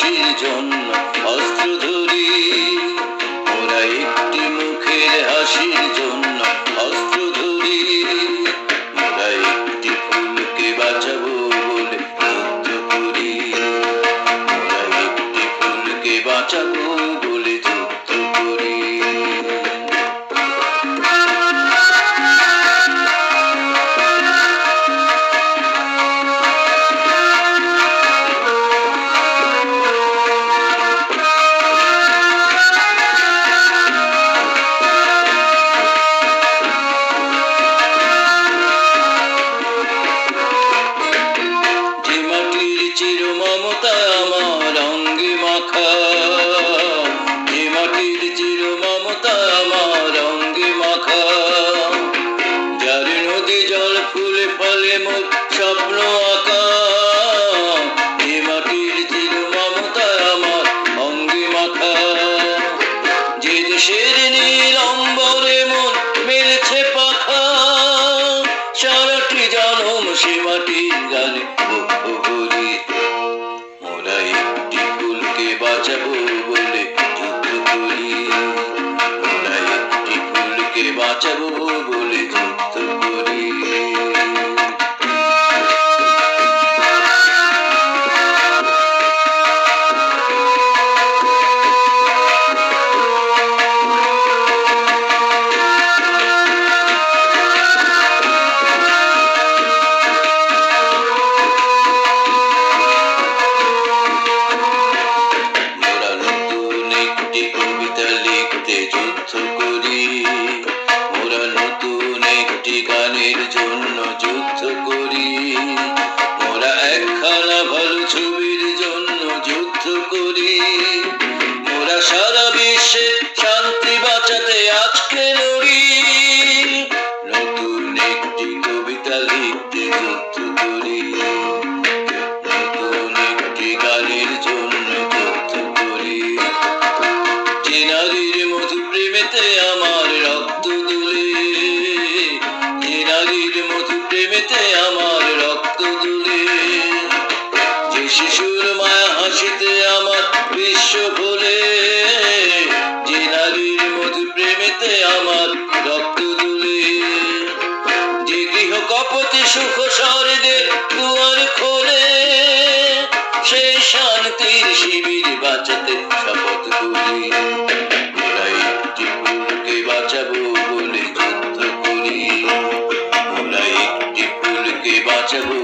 হাসির জন্য অস্ত্র ধরি, মোরা একটি মুখের হাসির জন্য অস্ত্র ধরি, মোরা একটি ফুলকে বাঁচাবো বলে যুদ্ধ করি, মোরা একটি ফুলকে বাঁচাবো বলে যুদ্ধ করি। চির মমতা আমার অঙ্গে মাখা, যে মাটির চির মমতা আমার অঙ্গে মাখা, যার নদী জল ফুলে ফলে মোর স্বপ্ন আঁকা, যে মাটির চির মমতা আমার অঙ্গে মাখা, যে দেশের নীল অম্বরে মন মেলছে পাখা, সারাটি জনম সে মাটির গানে বক্ষ ভরি, মোরা একটি ফুলকে বাঁচাবো বলে যুদ্ধ করি, মোরা একটি ফুলকে বাঁচাবো বলে যুদ্ধ করি। কবিতা লিখতে যুদ্ধ করি, মোরা নতুন একটি গানের জন্য যুদ্ধ করি, মোরা একখানা ভালো ছবির জন্য যুদ্ধ করি, মোরা সারা বিশ্বে শান্তি বাঁচাতে আজকে লড়ি, নতুন একটি কবিতা লিখতে যুদ্ধ করি, নতুন একটি গানের জন্য যুদ্ধ করি, যে নারীর মধু প্রেমেতে আমার রক্ত দুলে, যে নারীর মধু প্রেমেতে আমার রক্ত দুলে, যে শিশুর মায়া হাসিতে আমার বিশ্ব ভোলে, যে নারীর মধু প্রেমেতে আমার রক্ত দুলে, যে গৃহ কপতি সুখ স্বর্গের দুয়ার খোলে, সেই শান্তির শিবির বাঁচাতে শপথ করি, মোরা একটি ফুলকে বাঁচাবো বলে যুদ্ধ করি, মোরা একটি ফুলকে বাঁচাবো